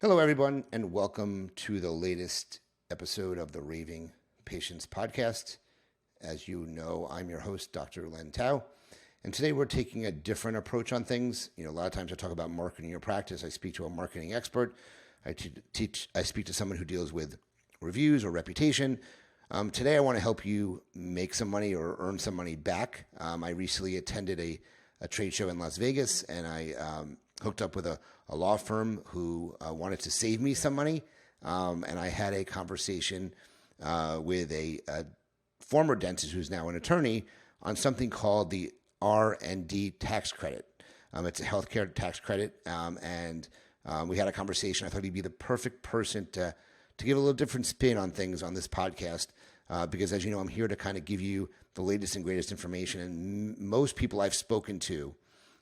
Hello, everyone, and welcome to the latest episode of the Raving Patients Podcast. As you know, I'm your host, Dr. Len Tao, and today we're taking a different approach on things. A lot of times I talk about marketing your practice. I speak to a marketing expert. I speak to someone who deals with reviews or reputation. Today, I want to help you make some money or earn some money back. I recently attended a trade show in Las Vegas, and I hooked up with a law firm who wanted to save me some money. And I had a conversation with a former dentist who's now an attorney on something called the R&D tax credit. It's a healthcare tax credit. And we had a conversation. I thought he'd be the perfect person to give a little different spin on things on this podcast. Because as you know, I'm here to kind of give you the latest and greatest information. And most people I've spoken to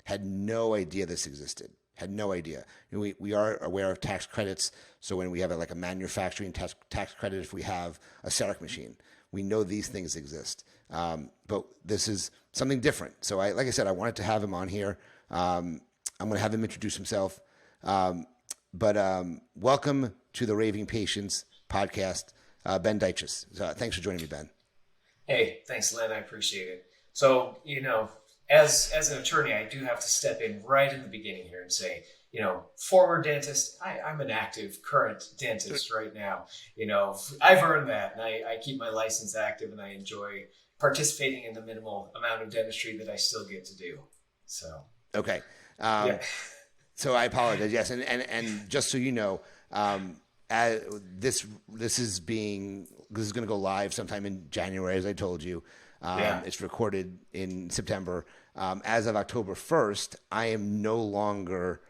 had no idea this existed. Had no idea. We are aware of tax credits. So when we have a manufacturing tax credit, if we have a CEREC machine, we know these things exist. But this is something different. So like I said, I wanted to have him on here. I'm going to have him introduce himself. But welcome to the Raving Patients Podcast, Ben Dyches. Thanks for joining me, Ben. Hey, thanks, Len. I appreciate it. So, as an attorney, I do have to step in right in the beginning here and say, former dentist, I'm an active current dentist right now. I've earned that, and I keep my license active, and I enjoy participating in the minimal amount of dentistry that I still get to do. So okay. Yeah. So I apologize. Yes, and just so you know, this is going to go live sometime in January, as I told you. It's recorded in September. As of October 1st, I am no longer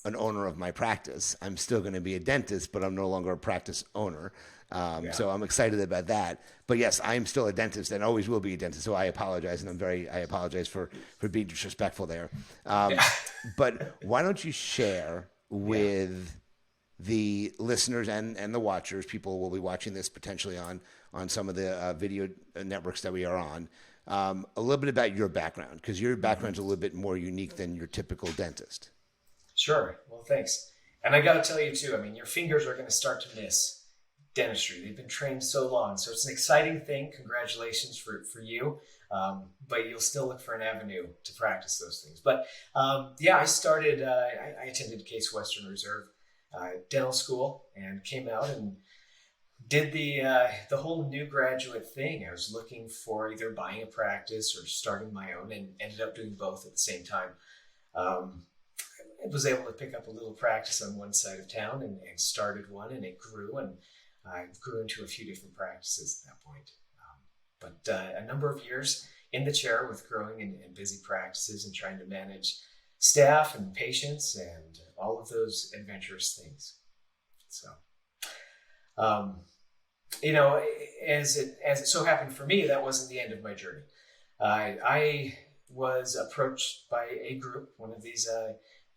an owner of my practice. I'm still going to be a dentist, but I'm no longer a practice owner. So I'm excited about that. But yes, I'm still a dentist and always will be a dentist. So I apologize, and I apologize for being disrespectful there. But why don't you share with the listeners and the watchers, people will be watching this potentially on some of the video networks that we are on, a little bit about your background, because your background is a little bit more unique than your typical dentist. Sure. Well, thanks. And I got to tell you too, your fingers are going to start to miss dentistry. They've been trained so long. So it's an exciting thing. Congratulations for you. But you'll still look for an avenue to practice those things. But I started, I attended Case Western Reserve dental school and came out and did the whole new graduate thing. I was looking for either buying a practice or starting my own, and ended up doing both at the same time. I was able to pick up a little practice on one side of town and started one, and it grew, and I grew into a few different practices at that point. But a number of years in the chair with growing and busy practices and trying to manage staff and patients and all of those adventurous things. So, as it so happened for me, that wasn't the end of my journey. I was approached by a group, one of these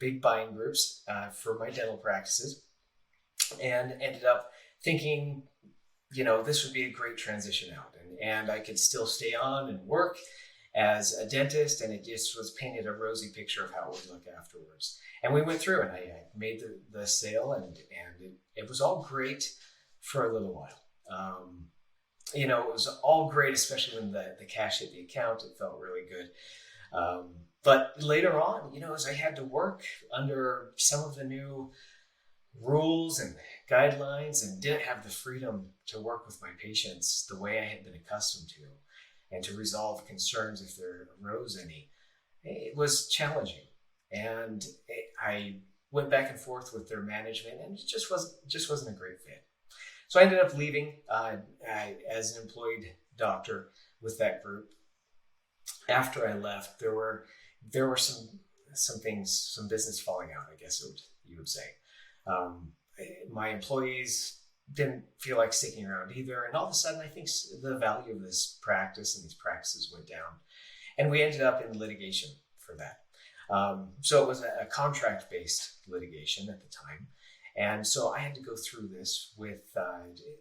big buying groups for my dental practices, and ended up thinking, this would be a great transition out, and I could still stay on and work as a dentist, and it just was painted a rosy picture of how it would look afterwards. And we went through, and I made the sale, and it was all great for a little while. It was all great, especially when the cash hit the account. It felt really good. But later on, as I had to work under some of the new rules and guidelines and didn't have the freedom to work with my patients the way I had been accustomed to, and to resolve concerns if there arose any, it was challenging. And I went back and forth with their management, and it just wasn't a great fit. So I ended up leaving as an employed doctor with that group. After I left, there were some things, some business falling out, I guess you would say. My employees didn't feel like sticking around either. And all of a sudden, I think the value of this practice and these practices went down. And we ended up in litigation for that. So it was a contract-based litigation at the time. And so I had to go through this with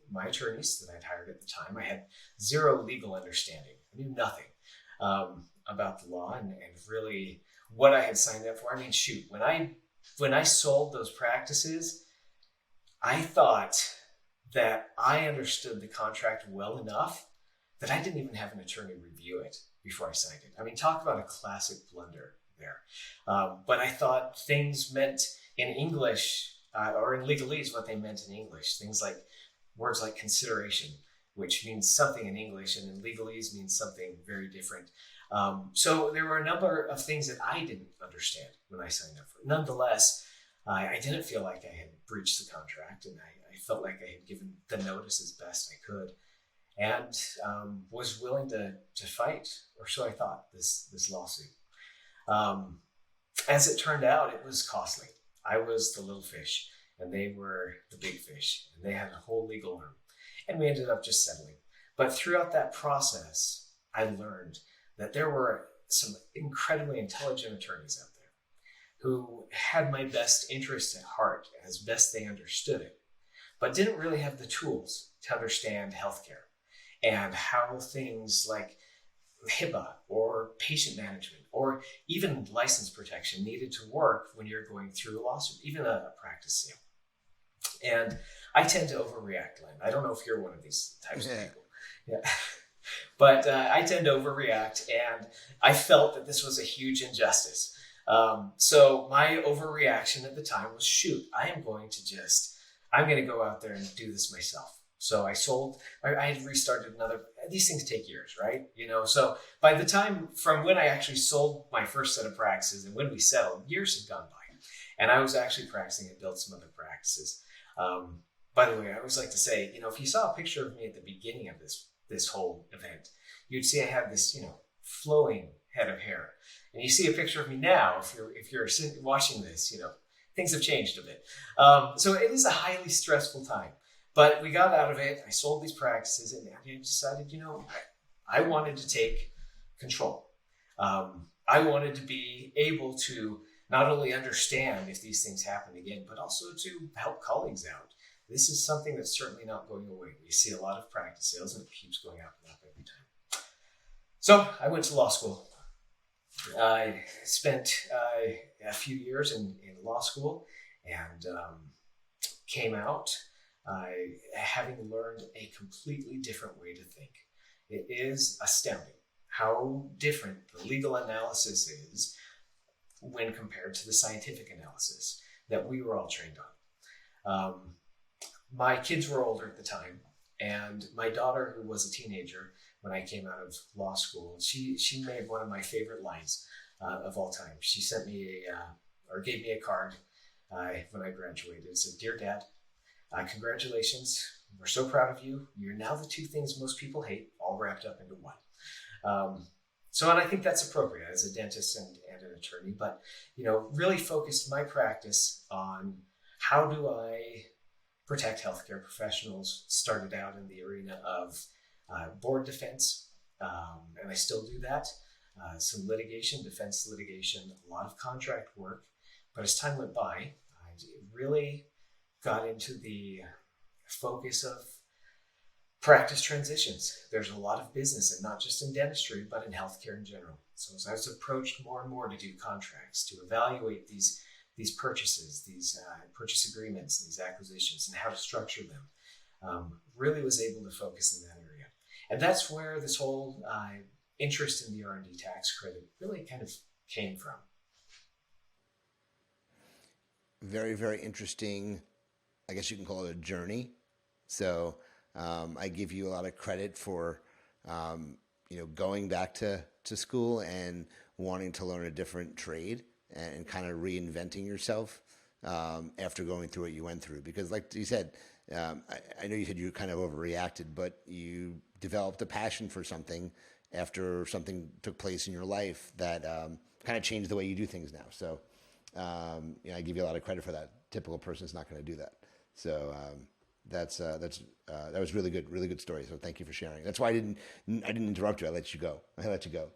my attorneys that I'd hired at the time. I had zero legal understanding. I knew nothing about the law and really what I had signed up for. When I sold those practices, I thought that I understood the contract well enough that I didn't even have an attorney review it before I signed it. I mean, talk about a classic blunder there. But I thought things meant in English or in legalese what they meant in English. Things like words like consideration, which means something in English, and in legalese means something very different. So there were a number of things that I didn't understand when I signed up for it. Nonetheless, I didn't feel like I had breached the contract, and I felt like I had given the notice as best I could, and was willing to fight, or so I thought, this lawsuit. As it turned out, it was costly. I was the little fish, and they were the big fish, and they had a whole legal arm, and we ended up just settling. But throughout that process, I learned that there were some incredibly intelligent attorneys out there who had my best interest at heart as best they understood it, but didn't really have the tools to understand healthcare and how things like HIPAA or patient management or even license protection needed to work when you're going through a lawsuit, even a practice sale. And I tend to overreact, Len. I don't know if you're one of these types of people. Yeah. But I tend to overreact, and I felt that this was a huge injustice. So my overreaction at the time was, shoot, I'm going to go out there and do this myself. So I had restarted these things take years, right? So by the time from when I actually sold my first set of practices and when we settled, years had gone by. And I was actually practicing and built some other practices. By the way, I always like to say, if you saw a picture of me at the beginning of this whole event, you'd see I have this, flowing head of hair. And you see a picture of me now, if you're watching this, things have changed a bit. So it is a highly stressful time. But we got out of it. I sold these practices, and I decided, I wanted to take control. I wanted to be able to not only understand if these things happen again, but also to help colleagues out. This is something that's certainly not going away. We see a lot of practice sales, and it keeps going up and up every time. So I went to law school. I spent a few years in law school and came out having learned a completely different way to think. It is astounding how different the legal analysis is when compared to the scientific analysis that we were all trained on. My kids were older at the time, and my daughter, who was a teenager when I came out of law school, she made one of my favorite lines of all time. She sent me gave me a card when I graduated. It said, "Dear Dad, congratulations. We're so proud of you. You're now the two things most people hate, all wrapped up into one." And I think that's appropriate as a dentist and an attorney, but, really focused my practice on how do I protect healthcare professionals. Started out in the arena of board defense, and I still do that. Some litigation, defense litigation, a lot of contract work. But as time went by, I really got into the focus of practice transitions. There's a lot of business, and not just in dentistry, but in healthcare in general. So as I was approached more and more to do contracts, to evaluate these purchases, these purchase agreements, these acquisitions, and how to structure them, really was able to focus in that area. And that's where this whole interest in the R&D tax credit really kind of came from. Very, very interesting. I guess you can call it a journey. So I give you a lot of credit for, going back to school and wanting to learn a different trade and kind of reinventing yourself after going through what you went through. Because like you said, I know you said you kind of overreacted, but you developed a passion for something after something took place in your life that kind of changed the way you do things now. So I give you a lot of credit for that. Typical person's not going to do that. So that was really good story. So thank you for sharing. That's why I didn't interrupt you. I let you go.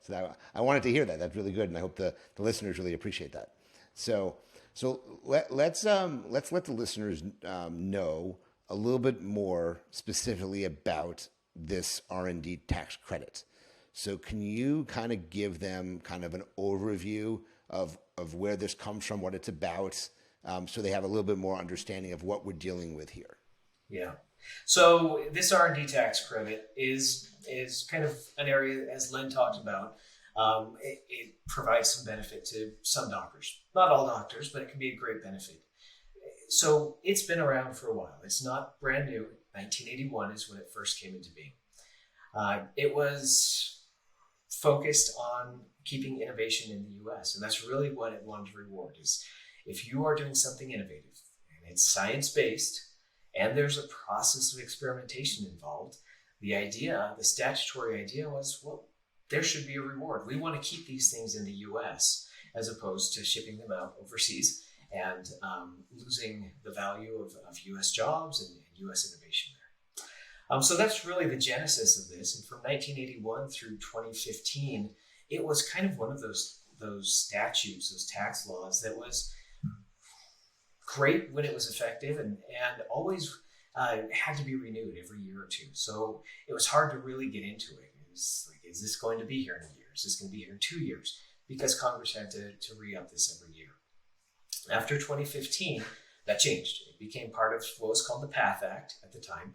So I wanted to hear that. That's really good, and I hope the listeners really appreciate that. So let's let the listeners know a little bit more specifically about this R&D tax credit. So can you kind of give them kind of an overview of where this comes from, what it's about, so they have a little bit more understanding of what we're dealing with here. Yeah. So this R&D tax credit is kind of an area, as Len talked about. It provides some benefit to some doctors, not all doctors, but it can be a great benefit. So it's been around for a while. It's not brand new. 1981 is when it first came into being. It was focused on keeping innovation in the U.S. And that's really what it wanted to reward, is if you are doing something innovative and it's science-based and there's a process of experimentation involved, the statutory idea was, well, there should be a reward. We want to keep these things in the U.S. as opposed to shipping them out overseas and losing the value of U.S. jobs and U.S. innovation there. So that's really the genesis of this. And from 1981 through 2015, it was kind of one of those statutes, those tax laws that was great when it was effective and always had to be renewed every year or two. So it was hard to really get into it. It was like, is this going to be here in a year? Is this going to be here in 2 years? Because Congress had to re-up this every year. After 2015, that changed. It became part of what was called the PATH Act at the time,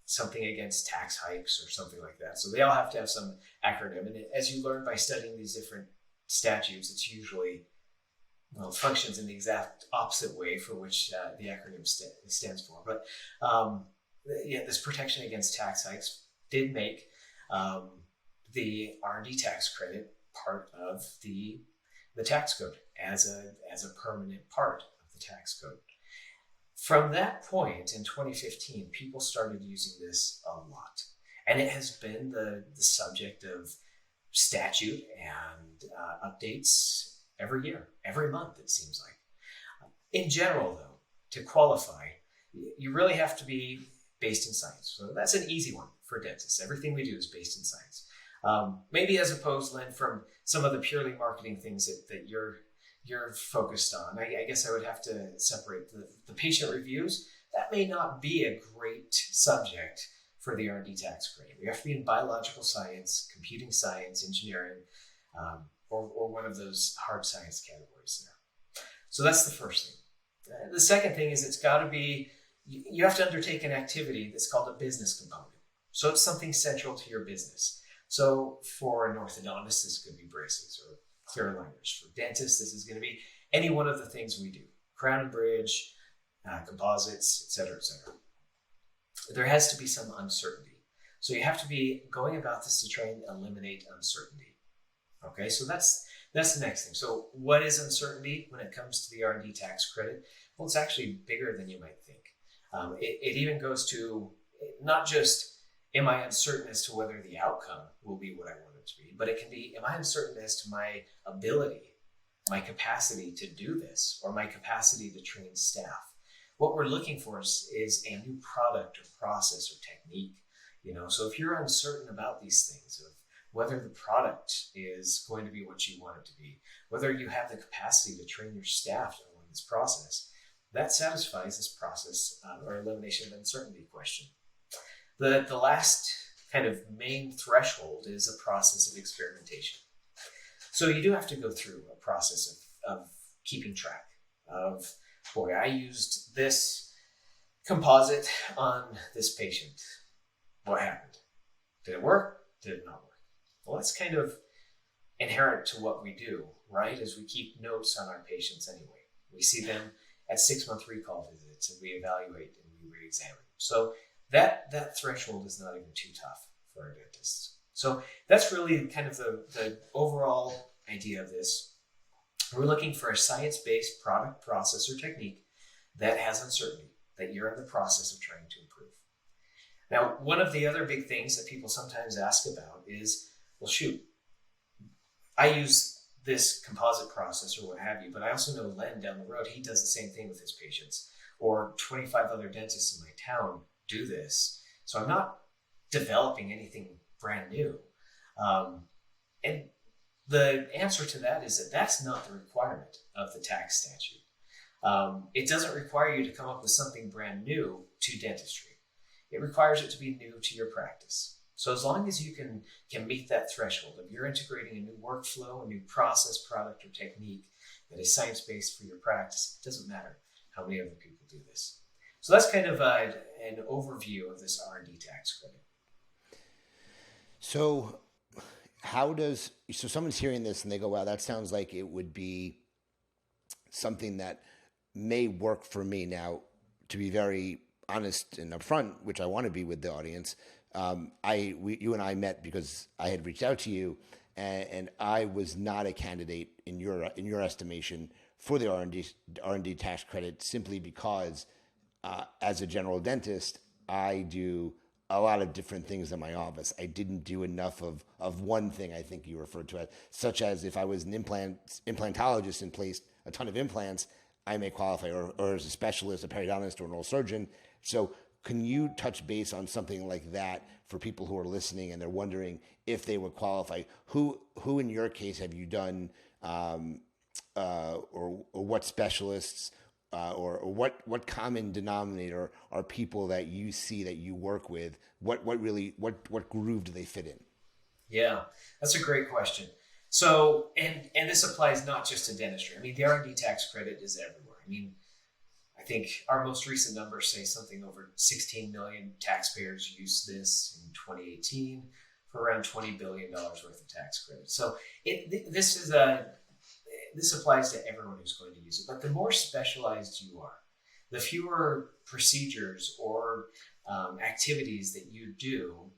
something against tax hikes or something like that. So they all have to have some acronym. And as you learn by studying these different statutes, it's usually functions in the exact opposite way for which the acronym stands for. But this protection against tax hikes did make the R&D tax credit part of the tax code as a permanent part of the tax code. From that point in 2015, people started using this a lot. And it has been the subject of statute and updates every year, every month, it seems like. In general, though, to qualify, you really have to be based in science. So that's an easy one for dentists. Everything we do is based in science. Maybe as opposed, Len, from some of the purely marketing things that you're focused on. I guess I would have to separate the patient reviews. That may not be a great subject for the R&D tax credit. We have to be in biological science, computing science, engineering, or one of those hard science categories there. So that's the first thing. The second thing is it's got to be, you have to undertake an activity that's called a business component. So it's something central to your business. So for an orthodontist, this could be braces or clear aligners. For dentists, this is going to be any one of the things we do. Crown and bridge, composites, et cetera, et cetera. There has to be some uncertainty. So you have to be going about this to try and eliminate uncertainty. Okay, so that's the next thing. So what is uncertainty when it comes to the R&D tax credit? Well, it's actually bigger than you might think. It even goes to not just, am I uncertain as to whether the outcome will be what I want it to be, but it can be, am I uncertain as to my ability, my capacity to do this, or my capacity to train staff? What we're looking for is a new product or process or technique. So if you're uncertain about these things, of whether the product is going to be what you want it to be, whether you have the capacity to train your staff to run this process, that satisfies this process or elimination of uncertainty question. The last kind of main threshold is a process of experimentation. So you do have to go through a process of keeping track of, boy, I used this composite on this patient. What happened? Did it work? Did it not work? Well, that's kind of inherent to what we do, right? As we keep notes on our patients anyway. We see them at 6-month recall visits and we evaluate and we re-examine. So that threshold is not even too tough for our dentists. So that's really kind of the overall idea of this. We're looking for a science-based product, process, or technique that has uncertainty, that you're in the process of trying to improve. Now, one of the other big things that people sometimes ask about is, well, shoot, I use this composite process or what have you, but I also know Len down the road, he does the same thing with his patients, or 25 other dentists in my town do this. So I'm not developing anything brand new. And the answer to that is that that's not the requirement of the tax statute. It doesn't require you to come up with something brand new to dentistry. It requires it to be new to your practice. So as long as you can meet that threshold of you're integrating a new workflow, a new process, product, or technique that is science-based for your practice. It doesn't matter how many other people do this. So that's kind of an overview of this R&D tax credit. So someone's hearing this and they go, wow, that sounds like it would be something that may work for me. Now, to be very honest and upfront, which I want to be with the audience, you and I met because I had reached out to you, and I was not a candidate in your estimation for the R&D tax credit, simply because as a general dentist, I do a lot of different things in my office. I didn't do enough of one thing, I think you referred to it, such as if I was an implantologist and placed a ton of implants, I may qualify, or as a specialist, a periodontist, or an oral surgeon. So can you touch base on something like that for people who are listening and they're wondering if they would qualify? Who in your case have you done, or what specialists, or what common denominator are people that you see that you work with? What groove do they fit in? Yeah, that's a great question. So, and this applies not just to dentistry. I mean, the R&D tax credit is everywhere. I mean, I think our most recent numbers say something over 16 million taxpayers used this in 2018 for around $20 billion worth of tax credit. So this applies to everyone who's going to use it. But the more specialized you are, the fewer procedures or activities that you do,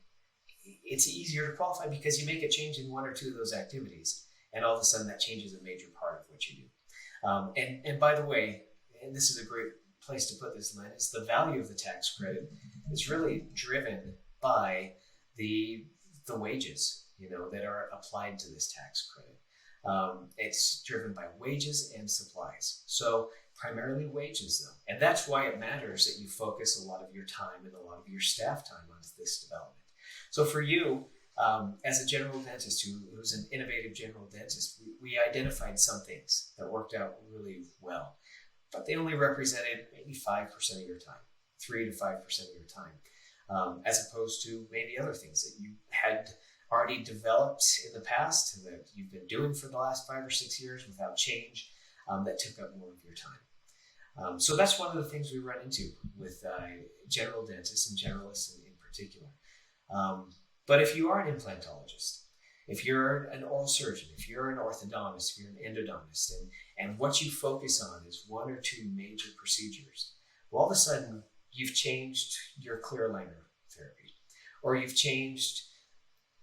it's easier to qualify because you make a change in one or two of those activities, and all of a sudden that changes a major part of what you do. And by the way, and this is a great place to put this, Len, is the value of the tax credit is really driven by the wages, that are applied to this tax credit. It's driven by wages and supplies. So primarily wages, though. And that's why it matters that you focus a lot of your time and a lot of your staff time on this development. So for you, as a general dentist who's an innovative general dentist, we identified some things that worked out really well, but they only represented maybe 5% of your time, 3 to 5% of your time, as opposed to maybe other things that you had already developed in the past and that you've been doing for the last 5 or 6 years without change, that took up more of your time. So that's one of the things we run into with general dentists and generalists in particular. But if you are an implantologist, if you're an oral surgeon, if you're an orthodontist, if you're an endodontist, and what you focus on is 1 or 2 major procedures, well, all of a sudden you've changed your clear aligner therapy, or you've changed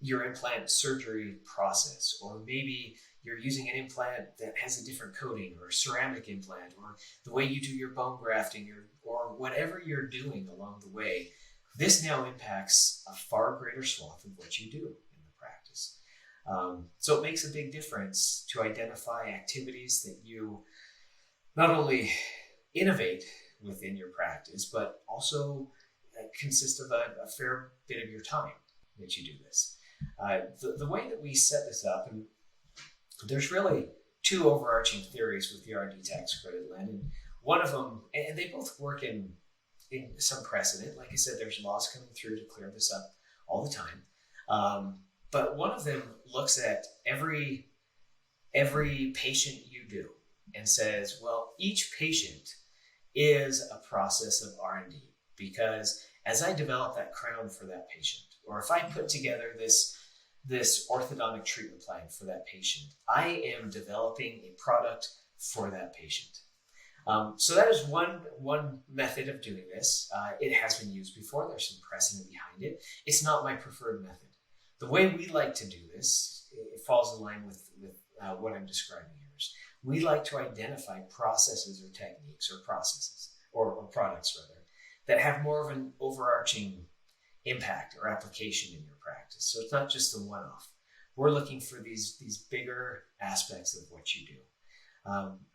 your implant surgery process, or maybe you're using an implant that has a different coating, or a ceramic implant, or the way you do your bone grafting, or whatever you're doing along the way. This now impacts a far greater swath of what you do in the practice. So it makes a big difference to identify activities that you not only innovate within your practice, but also consist of a fair bit of your time that you do this. The way that we set this up, and there's really 2 overarching theories with the R&D tax credit, Len, and one of them, and they both work in some precedent. Like I said, there's laws coming through to clear this up all the time. But one of them looks at every patient you do and says, well, each patient is a process of R&D, because as I develop that crown for that patient, or if I put together this orthodontic treatment plan for that patient, I am developing a product for that patient. So that is one method of doing this. It has been used before. There's some precedent behind it. It's not my preferred method. The way we like to do this, it falls in line with what I'm describing here. We like to identify processes or techniques or processes or products rather that have more of an overarching impact or application in your practice. So it's not just a one-off. We're looking for these bigger aspects of what you do.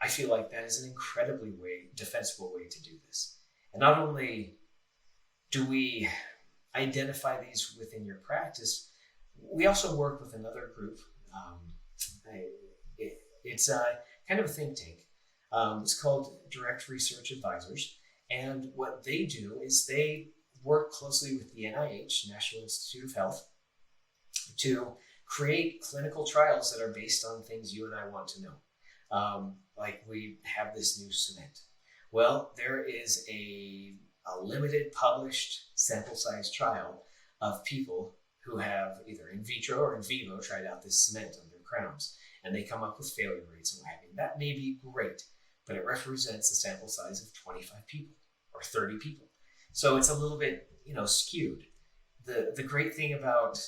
I feel like that is an incredibly defensible way to do this. And not only do we identify these within your practice, we also work with another group. It's kind of a think tank. It's called Direct Research Advisors. And what they do is they work closely with the NIH, National Institute of Health, to create clinical trials that are based on things you and I want to know. Like we have this new cement. Well, there is a limited published sample size trial of people who have either in vitro or in vivo tried out this cement on their crowns, and they come up with failure rates and what have you. That may be great, but it represents a sample size of 25 people or 30 people. So it's a little bit, skewed. The great thing about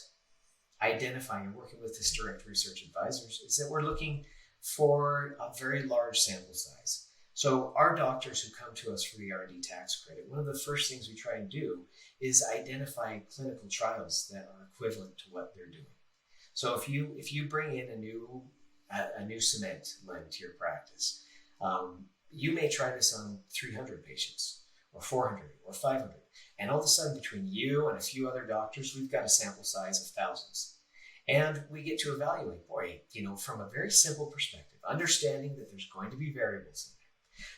identifying and working with this direct research advisors is that we're looking for a very large sample size. So our doctors who come to us for the R&D tax credit, one of the first things we try and do is identify clinical trials that are equivalent to what they're doing. So if you bring in a new cement line to your practice, you may try this on 300 patients or 400 or 500. And all of a sudden, between you and a few other doctors, we've got a sample size of thousands. And we get to evaluate, from a very simple perspective, understanding that there's going to be variables in there.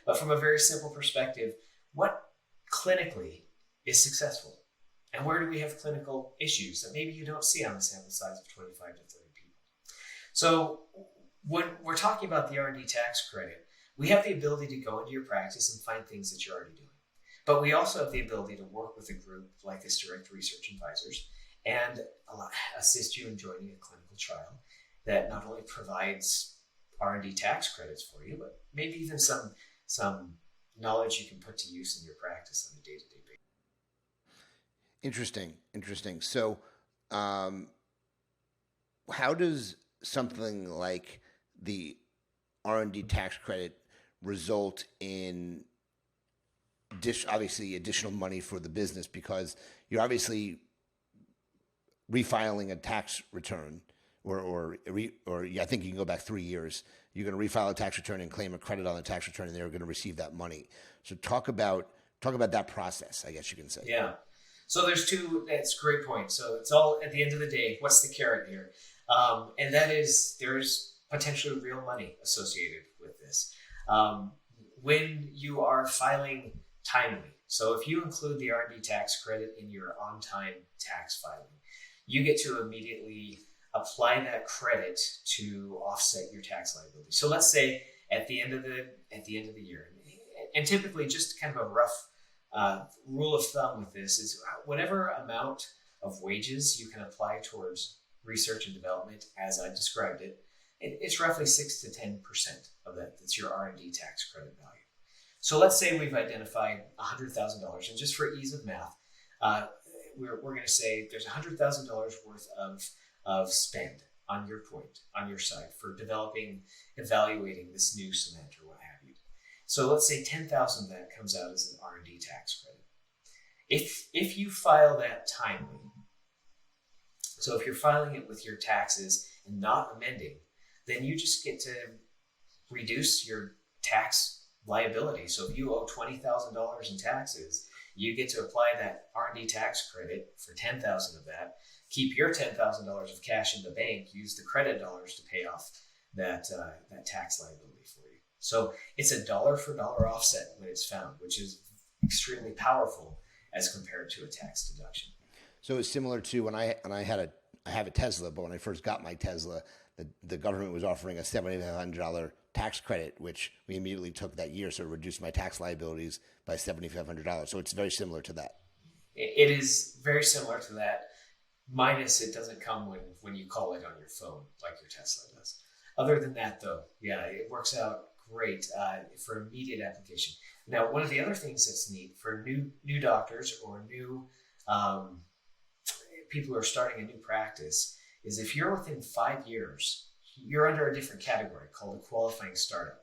But from a very simple perspective, what clinically is successful? And where do we have clinical issues that maybe you don't see on a sample size of 25 to 30 people? So when we're talking about the R&D tax credit, we have the ability to go into your practice and find things that you're already doing. But we also have the ability to work with a group like this Direct Research Advisors and assist you in joining a clinical trial that not only provides R&D tax credits for you, but maybe even some knowledge you can put to use in your practice on a day-to-day basis. Interesting. So how does something like the R&D tax credit result in obviously additional money for the business, because you're obviously refiling a tax return, or I think you can go back 3 years. You're going to refile a tax return and claim a credit on the tax return, and they're going to receive that money. So talk about that process, I guess you can say. Yeah. So there's two. That's a great point. So it's all at the end of the day. What's the carrot here? And that is there's potentially real money associated with this. When you are filing timely. So if you include the R&D tax credit in your on-time tax filing, you get to immediately apply that credit to offset your tax liability. So let's say at the end of the year, and typically just kind of a rough rule of thumb with this is whatever amount of wages you can apply towards research and development, as I described it, it's roughly 6 to 10% of that. That's your R&D tax credit value. So let's say we've identified $100,000, and just for ease of math, we're going to say there's $100,000 worth of spend on your side for evaluating this new cement or what have you. So let's say $10,000 of that comes out as an R&D tax credit. If you file that timely, so if you're filing it with your taxes and not amending, then you just get to reduce your tax liability. So if you owe $20,000 in taxes, you get to apply that R&D tax credit for $10,000 of that, keep your $10,000 of cash in the bank, use the credit dollars to pay off that tax liability for you. So it's a dollar for dollar offset when it's found, which is extremely powerful as compared to a tax deduction. So it's similar to when I have a Tesla, but when I first got my Tesla, the government was offering a $7,500 tax credit, which we immediately took that year, so it reduced my tax liabilities by $7,500. So it's very similar to that. It is very similar to that, minus it doesn't come when you call it on your phone like your Tesla does. Other than that, though, yeah, it works out great for immediate application. Now, one of the other things that's neat for new doctors or new people who are starting a new practice is if you're within 5 years, you're under a different category called a qualifying startup.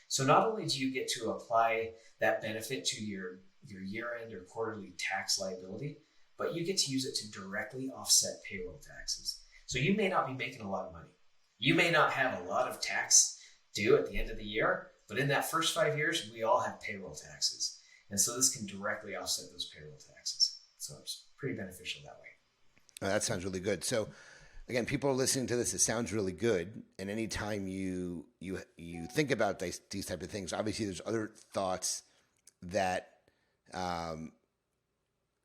So not only do you get to apply that benefit to your year-end or quarterly tax liability, but you get to use it to directly offset payroll taxes. So you may not be making a lot of money. You may not have a lot of tax due at the end of the year, but in that first 5 years, we all have payroll taxes. And so this can directly offset those payroll taxes. So it's pretty beneficial that way. Oh, that sounds really good. So again, people are listening to this. It sounds really good. And anytime you think about these type of things, obviously there's other thoughts that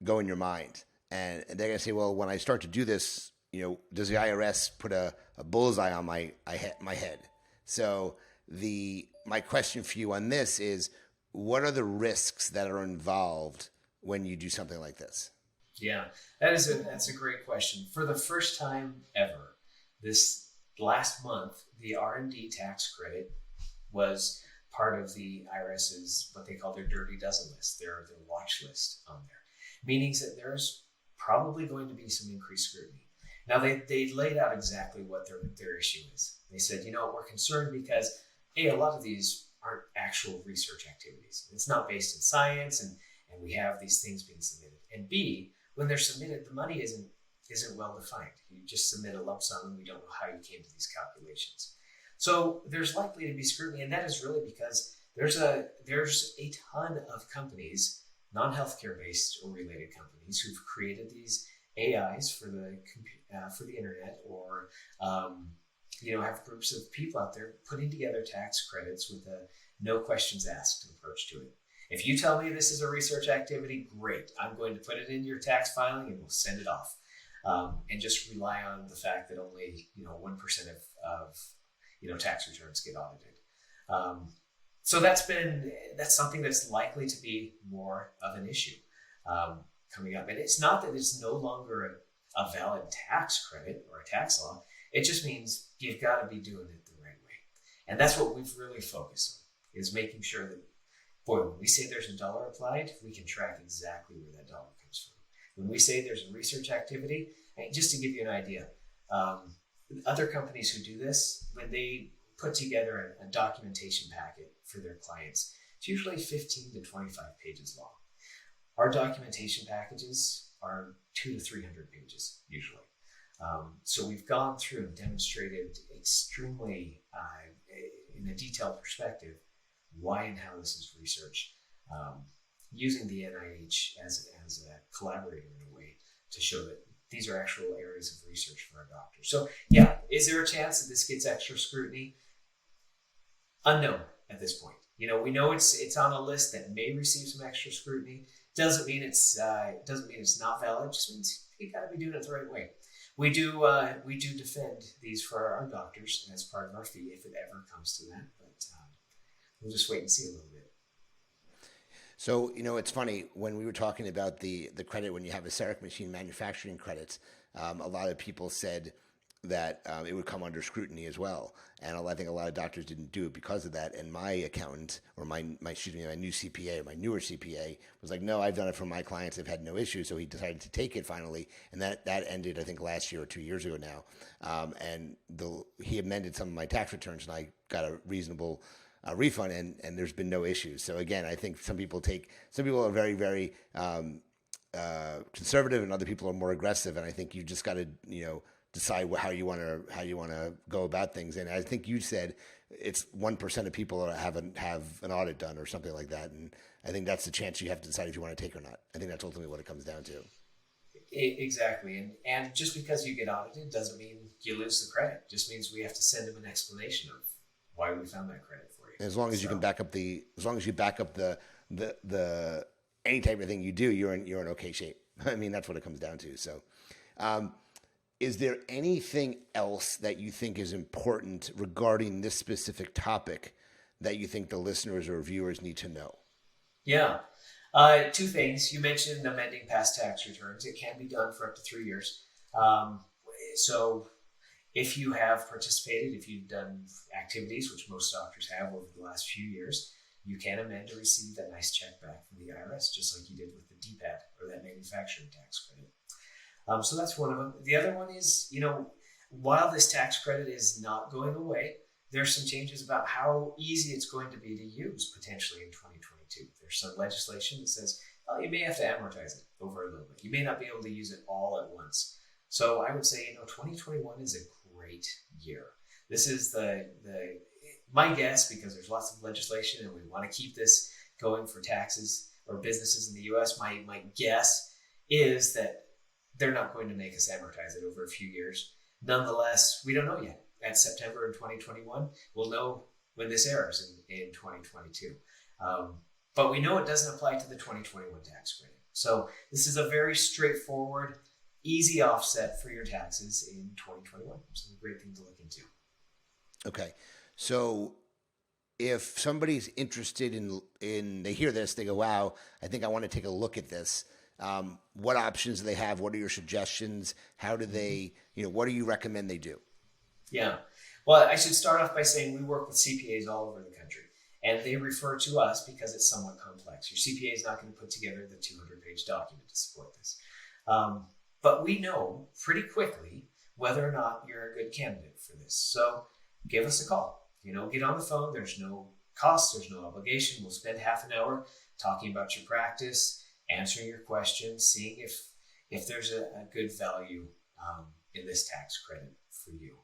go in your mind. And they're going to say, well, when I start to do this, does the IRS put a bullseye on my head? So my question for you on this is, what are the risks that are involved when you do something like this? Yeah, that's a great question. For the first time ever, this last month, the R&D tax credit was part of the IRS's, what they call their Dirty Dozen list, their watch list on there, meaning that there's probably going to be some increased scrutiny. Now, they laid out exactly what their issue is. They said, we're concerned because, A, a lot of these aren't actual research activities. It's not based in science, and we have these things being submitted. And B, when they're submitted, the money isn't well defined. You just submit a lump sum, and we don't know how you came to these calculations. So there's likely to be scrutiny, and that is really because there's a ton of companies, non-healthcare based or related companies, who've created these AIs for the internet, or have groups of people out there putting together tax credits with a no questions asked approach to it. If you tell me this is a research activity, great. I'm going to put it in your tax filing and we'll send it off. And just rely on the fact that only 1% of tax returns get audited. So that's something that's likely to be more of an issue coming up. And it's not that it's no longer a valid tax credit or a tax law. It just means you've got to be doing it the right way. And that's what we've really focused on, is making sure that, when we say there's a dollar applied, we can track exactly where that dollar comes from. When we say there's a research activity, just to give you an idea, other companies who do this, when they put together a documentation packet for their clients, it's usually 15 to 25 pages long. Our documentation packages are 200 to 300 pages usually. So we've gone through and demonstrated extremely, in a detailed perspective, why and how this is researched, using the NIH as a collaborator in a way to show that these are actual areas of research for our doctors. So yeah, is there a chance that this gets extra scrutiny? Unknown at this point. We know it's on a list that may receive some extra scrutiny. Doesn't mean it's not valid. Just means you got to be doing it the right way. We do defend these for our doctors as part of our fee if it ever comes to that. But we'll just wait and see a little bit. So, it's funny, when we were talking about the credit, when you have a CEREC machine manufacturing credits, a lot of people said that it would come under scrutiny as well. And I think a lot of doctors didn't do it because of that. And my accountant, or my new CPA, or my newer CPA, was like, no, I've done it for my clients. They've had no issue. So he decided to take it finally. And that ended, I think, last year or 2 years ago now. And he amended some of my tax returns, and I got a reasonable refund, and there's been no issues. So again, I think some people are very, very conservative, and other people are more aggressive. And I think you just got to, decide how you want to go about things. And I think you said it's 1% of people have an audit done or something like that. And I think that's the chance you have to decide if you want to take or not. I think that's ultimately what it comes down to. Exactly. And just because you get audited doesn't mean you lose the credit. It just means we have to send them an explanation of why we found that credit for you. And as long as you back up the any type of thing you do, you're in okay shape. I mean, that's what it comes down to. So, is there anything else that you think is important regarding this specific topic that you think the listeners or viewers need to know? Yeah. Two things. You mentioned amending past tax returns. It can be done for up to 3 years. So if you have participated, if you've done activities, which most doctors have over the last few years, you can amend to receive that nice check back from the IRS, just like you did with the DPAT, or that manufacturing tax credit. So that's one of them. The other one is, while this tax credit is not going away, there's some changes about how easy it's going to be to use potentially in 2022. There's some legislation that says, well, you may have to amortize it over a little bit. You may not be able to use it all at once. So I would say, 2021 is a great year. This is my guess, because there's lots of legislation and we want to keep this going for taxes or businesses in the U.S. My guess is that they're not going to make us amortize it over a few years. Nonetheless, we don't know yet. At September in 2021, we'll know when this airs in 2022. But we know it doesn't apply to the 2021 tax credit. So this is a very straightforward, easy offset for your taxes in 2021. So a great thing to look into. Okay. So if somebody's interested in they hear this, they go, wow, I think I want to take a look at this. What options do they have? What are your suggestions? How do they, what do you recommend they do? Yeah. Well, I should start off by saying we work with CPAs all over the country, and they refer to us because it's somewhat complex. Your CPA is not going to put together the 200-page document to support this. But we know pretty quickly whether or not you're a good candidate for this. So give us a call. Get on the phone. There's no cost. There's no obligation. We'll spend half an hour talking about your practice, answering your questions, seeing if there's a good value in this tax credit for you.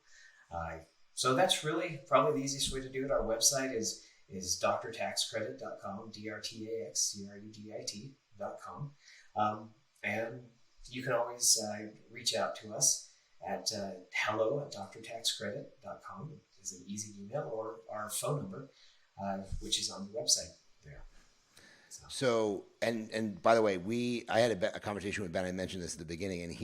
So that's really probably the easiest way to do it. Our website is drtaxcredit.com, drtaxcredit.com. And you can always reach out to us at hello@drtaxcredit.com is an easy email, or our phone number, which is on the website there. So and by the way, I had a conversation with Ben. I mentioned this at the beginning, and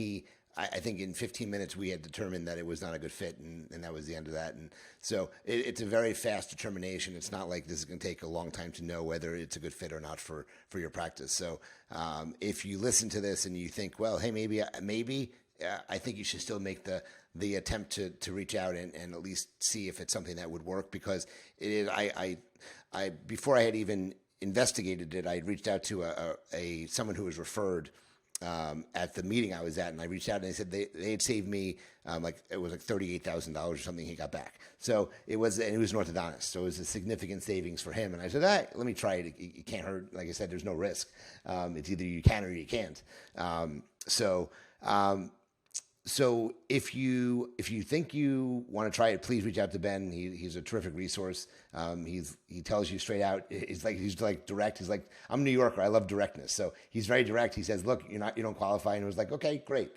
I think in 15 minutes we had determined that it was not a good fit, and that was the end of that. And so it's a very fast determination. It's not like this is going to take a long time to know whether it's a good fit or not for your practice. So if you listen to this and you think, well, hey, maybe I think you should still make the attempt to reach out and at least see if it's something that would work, because it is. I before I had even investigated it, I had reached out to someone who was referred at the meeting I was at, and I reached out and they said they had saved me it was like $38,000 or something he got back. So it was an orthodontist, so it was a significant savings for him. And I said, let me try it. It can't hurt. Like I said, there's no risk. It's either you can or you can't. So if you think you want to try it, please reach out to Ben. He's a terrific resource. He tells you straight out. He's like direct. He's like, I'm a New Yorker. I love directness. So he's very direct. He says, look, you don't qualify. And it was like, okay, great.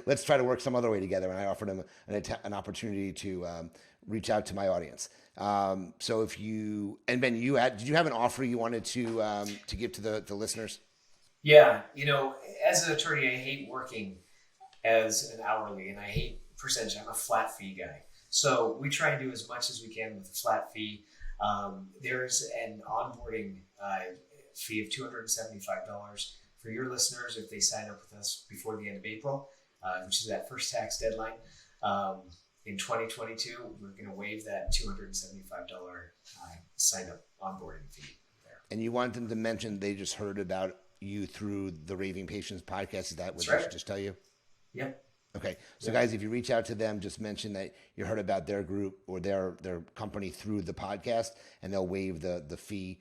Let's try to work some other way together. And I offered him an opportunity to reach out to my audience. So if you, and Ben, did you have an offer you wanted to give to the listeners? Yeah. As an attorney, I hate working as an hourly, and I hate percentage. I'm a flat fee guy. So we try and do as much as we can with a flat fee. There's an onboarding fee of $275 for your listeners if they sign up with us before the end of April, which is that first tax deadline. In 2022, we're going to waive that $275 sign-up onboarding fee there. And you want them to mention they just heard about you through the Raving Patients podcast. Is that what That's they should just tell you? Yep. Okay. So guys, if you reach out to them, just mention that you heard about their group or their company through the podcast, and they'll waive the fee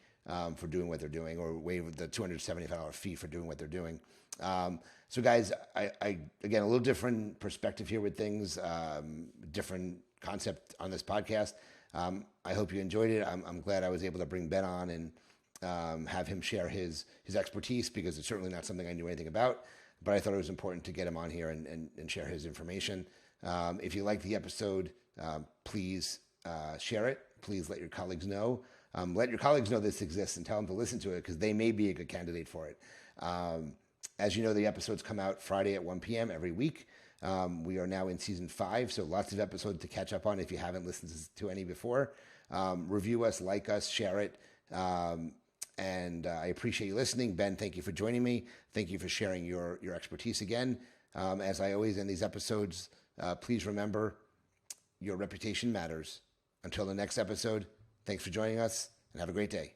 for doing what they're doing, or waive the $275 fee for doing what they're doing. So guys, I again, a little different perspective here with things, different concept on this podcast. I hope you enjoyed it. I'm glad I was able to bring Ben on and have him share his expertise, because it's certainly not something I knew anything about. But I thought it was important to get him on here and share his information. If you like the episode, please share it. Please let your colleagues know. Let your colleagues know this exists and tell them to listen to it, because they may be a good candidate for it. As you know, the episodes come out Friday at 1 p.m. every week. We are now in season 5, so lots of episodes to catch up on if you haven't listened to any before. Review us, like us, share it. And I appreciate you listening. Ben, thank you for joining me. Thank you for sharing your expertise again. As I always end these episodes, please remember, your reputation matters. Until the next episode, thanks for joining us, and have a great day.